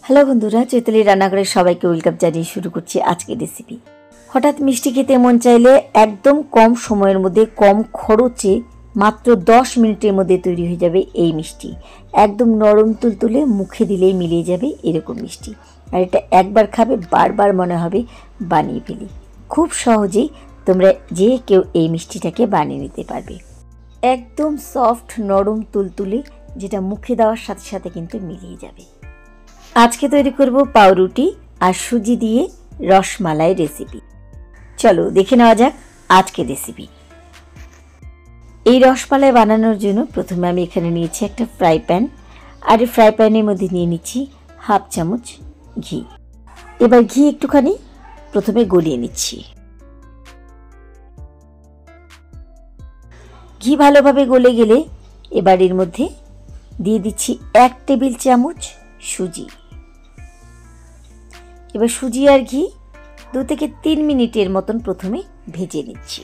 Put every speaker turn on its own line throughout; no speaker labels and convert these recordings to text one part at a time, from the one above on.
Hello বন্ধুরা, চৈতালি রান্নাঘরে সবাইকে ওয়েলকাম জানিয়ে শুরু করছি আজকের রেসিপি। হঠাৎ মিষ্টি খেতে মন চাইলে একদম কম সময়ের মধ্যে কম খরচে মাত্র 10 মিনিটের মধ্যে তৈরি হয়ে যাবে এই মিষ্টি। একদম নরম তুলতুলে, মুখে দিলেই মিলিয়ে যাবে এরকম মিষ্টি। আর এটা একবার খাবে বারবার মনে হবে বানিয়ে ফেলি। খুব সহজেই তোমরা যে কেউ এই মিষ্টিটাকে বানিয়ে নিতে পারবে। একদম সফট নরম তুলতুলে, যেটা মুখে দেওয়ার সাথে সাথে কিন্তু মিলিয়ে যাবে। আজকে তৈরি করব পাউরুটি আর সুজি দিয়ে রসমালাই রেসিপি। চলো দেখে নেওয়া যাক আজকের রেসিপি। এই রসমালাই বানানোর জন্য প্রথমে আমি এখানে নিয়েছি একটা ফ্রাই প্যান, আর এই ফ্রাই প্যানের মধ্যে নিয়ে নিচ্ছি হাফ চামচ ঘি। এবার ঘি একটুখানি প্রথমে গলিয়ে নিচ্ছি। ঘি ভালোভাবে গলে গেলে এবার এর মধ্যে দিয়ে দিচ্ছি 1 টেবিল চামচ সুজি। এবার সুজি আর ঘি 2 থেকে 3 মিনিটের মতন প্রথমে ভেজে নিচ্ছি।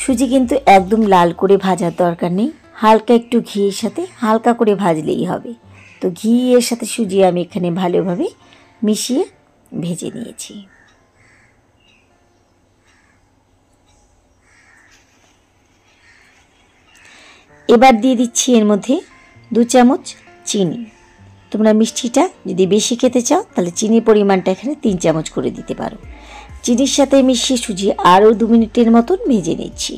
সুজি কিন্তু একদম লাল করে ভাজার দরকার নেই, হালকা একটু ঘিয়ের সাথে হালকা করে ভাজলেই হবে। তো ঘি এর সাথে সুজি আমি এখানে ভালোভাবে মিশিয়ে ভেজে নিয়েছি। এবার দিয়ে দিচ্ছি এর মধ্যে 2 চামচ চিনি। তোমরা মিষ্টিটা যদি বেশি খেতে চাও তাহলে চিনির পরিমাণটা এখানে 3 চামচ করে দিতে পারো। চিনির সাথে মিশিয়ে সুজি আরও 2 মিনিটের মতন ভেজে নিচ্ছি।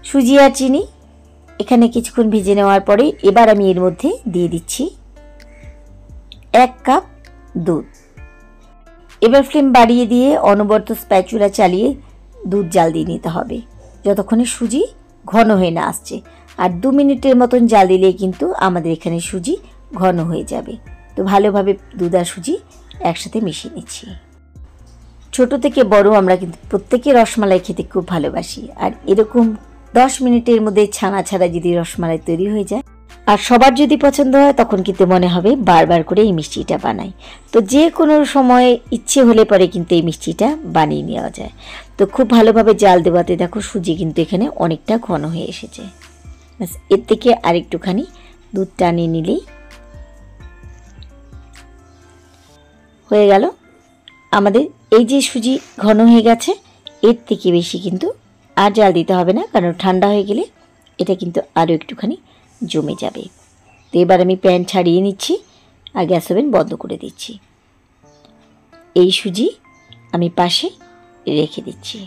সুজি আর চিনি এখানে কিছুক্ষণ ভেজে নেওয়ার পরে এবার আমি এর মধ্যে দিয়ে দিচ্ছি 1 কাপ দুধ। এবার ফ্লেম বাড়িয়ে দিয়ে অনবরত স্প্যাচুলা চালিয়ে দুধ জাল দিয়ে নিতে হবে যতক্ষণে সুজি ঘন হয়ে না আসছে। আর 2 মিনিটের মতন জাল দিলেই কিন্তু আমাদের এখানে সুজি ঘন হয়ে যাবে। তো ভালোভাবে দুধ আর সুজি একসাথে মিশিয়ে নিচ্ছি। ছোট থেকে বড় আমরা কিন্তু প্রত্যেকে রসমালাই খেতে খুব ভালোবাসি। আর এরকম 10 মিনিটের মধ্যে ছানা ছাড়া যদি রসমালাই তৈরি হয়ে যায় আর সবার যদি পছন্দ হয় তখন কিন্তু মনে হবে বারবার করে এই মিষ্টিটা বানাই। তো যে কোনো সময় ইচ্ছে হলে পরে কিন্তু এই মিষ্টিটা বানিয়ে নেওয়া যায়। তো খুব ভালোভাবে জাল দেওয়াতে দেখো সুজি কিন্তু এখানে অনেকটা ঘন হয়ে এসেছে। ব্যাস এর থেকে আরেকটুখানি দুধ টানিয়ে নিলেই হয়ে গেল আমাদের এই যে সুজি ঘন হয়ে গেছে। এর থেকে বেশি কিন্তু আর জাল দিতে হবে না, কারণ ঠান্ডা হয়ে গেলে এটা কিন্তু আরও একটুখানি জমে যাবে। তো এবার আমি প্যান ছাড়িয়ে নিচ্ছি আর গ্যাস ওভেন বন্ধ করে দিচ্ছি। এই সুজি আমি পাশে রেখে দিচ্ছি।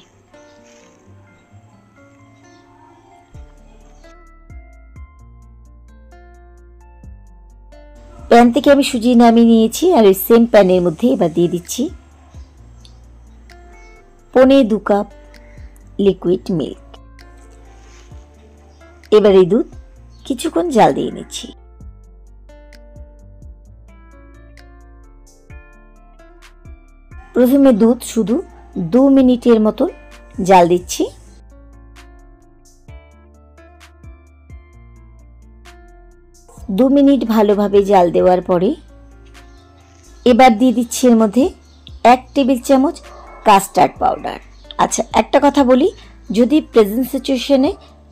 প্যান থেকে আমি সুজি নামিয়ে নিয়েছি আর ওই সেম প্যানের মধ্যে এবার দিয়ে দিচ্ছি 1.25 কাপ লিকুইড মিল্ক। এবার এই দুধ কিছুক্ষণ জাল দিয়ে নিচ্ছি। প্রথমে দুধ শুধু 2 মিনিটের মতো জাল দিচ্ছি। দু মিনিট ভালোভাবে জাল দেওয়ার পরে এবার দিয়ে দিচ্ছি এর মধ্যে 1 টেবিল চামচ কাস্টার্ড পাউডার। আচ্ছা, একটা কথা বলি, যদি প্রেজেন্ট সিচুয়েশনে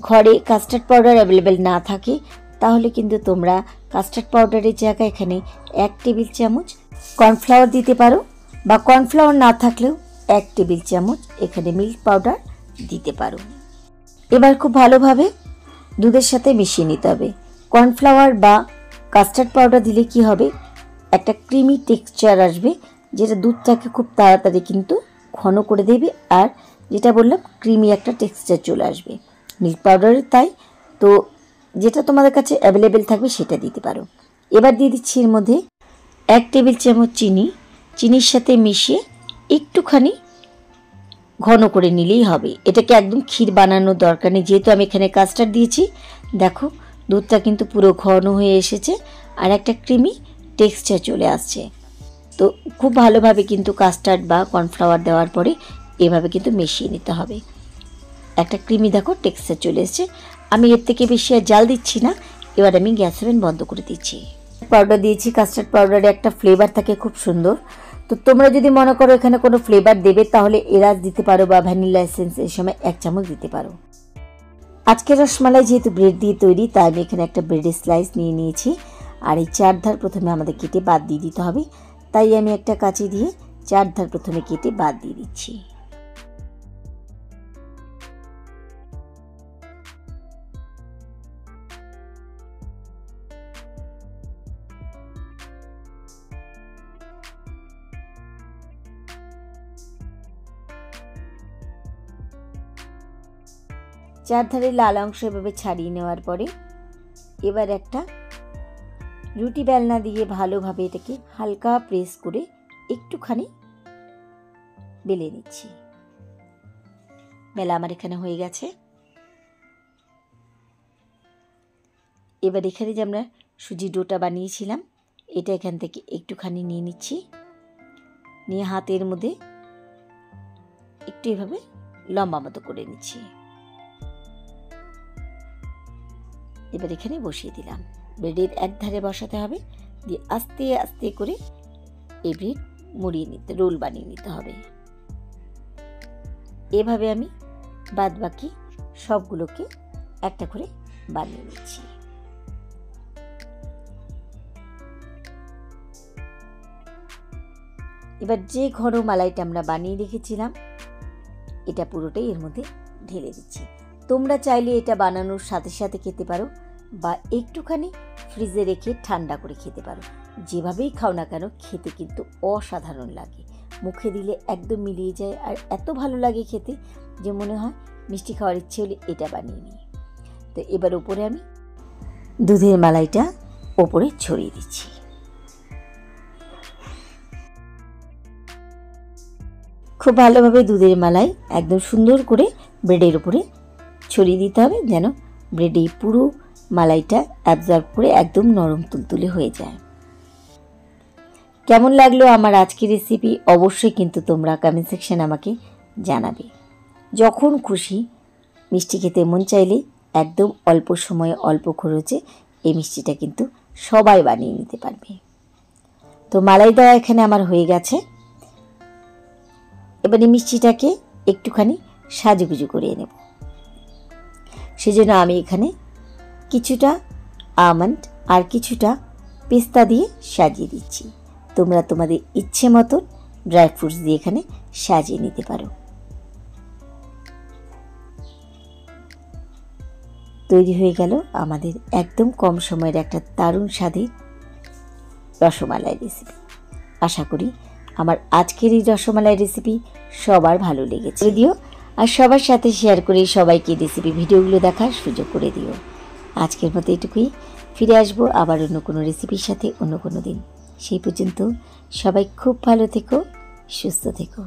ঘরে কাস্টার্ড পাউডার অ্যাভেলেবেল না থাকে তাহলে কিন্তু তোমরা কাস্টার্ড পাউডারের জায়গায় এখানে 1 টেবিল চামচ কর্নফ্লাওয়ার দিতে পারো, বা কর্নফ্লাওয়ার না থাকলেও 1 টেবিল চামচ এখানে মিল্ক পাউডার দিতে পারো। এবার খুব ভালোভাবে দুধের সাথে মিশিয়ে নিতে হবে। কর্নফ্লাওয়ার বা কাস্টার্ড পাউডার দিলে কি হবে, একটা ক্রিমি টেক্সচার আসবে, যেটা দুধটাকে খুব তাড়াতাড়ি কিন্তু ঘন করে দেবে। আর যেটা বললাম, ক্রিমি একটা টেক্সচার চলে আসবে। মিল্ক পাউডারের তাই, তো যেটা তোমাদের কাছে অ্যাভেলেবেল থাকবে সেটা দিতে পারো। এবার দিয়ে দিচ্ছি এর মধ্যে 1 টেবিল চামচ চিনি। চিনির সাথে মিশিয়ে একটুখানি ঘন করে নিলেই হবে। এটাকে একদম ক্ষীর বানানোর দরকার নেই, যেহেতু আমি এখানে কাস্টার্ড দিয়েছি। দেখো দুধটা কিন্তু পুরো ঘন হয়ে এসেছে আর একটা ক্রিমি টেক্সচার চলে আসছে। তো খুব ভালোভাবে কিন্তু কাস্টার্ড বা কর্নফ্লাওয়ার দেওয়ার পরে এভাবে কিন্তু মিশিয়ে নিতে হবে। একটা ক্রিমি দেখো টেক্সচার চলে এসেছে। আমি এর থেকে বেশি আর জাল দিচ্ছি না। এবার আমি গ্যাস ওভেন বন্ধ করে দিচ্ছি। পাউডার দিয়েছি, কাস্টার্ড পাউডারে একটা ফ্লেভার থাকে খুব সুন্দর। তো তোমরা যদি মনে করো এখানে কোনো ফ্লেভার দেবে তাহলে এলাচ দিতে পারো বা ভ্যানিলা এসেন্স এই সময় 1 চামচ দিতে পারো। আজকের রসমালাই যেহেতু ব্রেড দিয়ে তৈরি, তাই আমি এখানে একটা ব্রেডের স্লাইস নিয়ে নিয়েছি। আর এই 4 ধার প্রথমে আমাদের কেটে বাদ দিয়ে দিতে হবে, তাই আমি একটা কাঁচি দিয়ে 4 ধার প্রথমে কেটে বাদ দিয়ে দিচ্ছি। চারধারে লাল অংশ এভাবে ছাড়িয়ে নেওয়ার পরে এবার একটা রুটি বেলনা দিয়ে ভালোভাবে এটাকে হালকা প্রেস করে একটুখানি বেলে নিচ্ছি। বেলা আমার এখানে হয়ে গেছে। এবার এখানে যে আমরা সুজি ডোটা বানিয়েছিলাম এটা এখান থেকে একটুখানি নিয়ে নিচ্ছি, নিয়ে হাতের মধ্যে একটু এভাবে লম্বা মতো করে নিচ্ছি। এবার এখানে বসিয়ে দিলাম। ব্রেডের এক ধারে বসাতে হবে, দিয়ে আস্তে আস্তে করে এই ব্রেড মুড়িয়ে নিতে, রোল বানিয়ে নিতে হবে। এভাবে আমি বাদ বাকি সবগুলোকে একটা করে বানিয়ে নিচ্ছি। এবার যে ঘন মালাইটা আমরা বানিয়ে রেখেছিলাম এটা পুরোটাই এর মধ্যে ঢেলে দিচ্ছি। তোমরা চাইলে এটা বানানোর সাথে সাথে খেতে পারো বা একটুখানি ফ্রিজে রেখে ঠান্ডা করে খেতে পারো। যেভাবেই খাও না কেন খেতে কিন্তু অসাধারণ লাগে, মুখে দিলে একদম মিলিয়ে যায় আর এত ভালো লাগে খেতে যে মনে হয় মিষ্টি খাওয়ার ইচ্ছে হলে এটা বানিয়ে নিই। তো এবার ওপরে আমি দুধের মালাইটা ওপরে ছড়িয়ে দিচ্ছি। খুব ভালোভাবে দুধের মালাই একদম সুন্দর করে ব্রেডের উপরে ছড়িয়ে দিতে হবে, যেন ব্রেডে পুরো মালাইটা অ্যাবজর্ব করে একদম নরম তুলতুলে হয়ে যায়। কেমন লাগলো আমার আজকের রেসিপি অবশ্যই কিন্তু তোমরা কমেন্ট সেকশনে আমাকে জানাবে। যখন খুশি মিষ্টি খেতে মন চাইলে একদম অল্প সময়ে অল্প খরচে এই মিষ্টিটা কিন্তু সবাই বানিয়ে নিতে পারবে। তো মালাই দেওয়া এখানে আমার হয়ে গেছে। এবার এই মিষ্টিটাকে একটুখানি সাজুগুজু করিয়ে নেব। সেজন্য আমি এখানে কিছুটা আমন্ড আর কিছুটা পেস্তা দিয়ে সাজিয়ে দিচ্ছি। তোমরা তোমাদের ইচ্ছে মতো ড্রাই ফ্রুটস দিয়ে এখানে সাজিয়ে নিতে পারো। তৈরি হয়ে গেল আমাদের একদম কম সময়ের একটা দারুণ স্বাদের রসমালাই রেসিপি। আশা করি আমার আজকের এই রসমালাই রেসিপি সবার ভালো লেগেছে। দিও আর সবার সাথে শেয়ার করে সবাইকে রেসিপি ভিডিওগুলো দেখার সুযোগ করে দিও। আজকের মতো এটুকুই, ফিরে আসবো আবার অন্য কোনো রেসিপির সাথে অন্য কোনো দিন। সেই পর্যন্ত সবাই খুব ভালো থেকো, সুস্থ থেকো।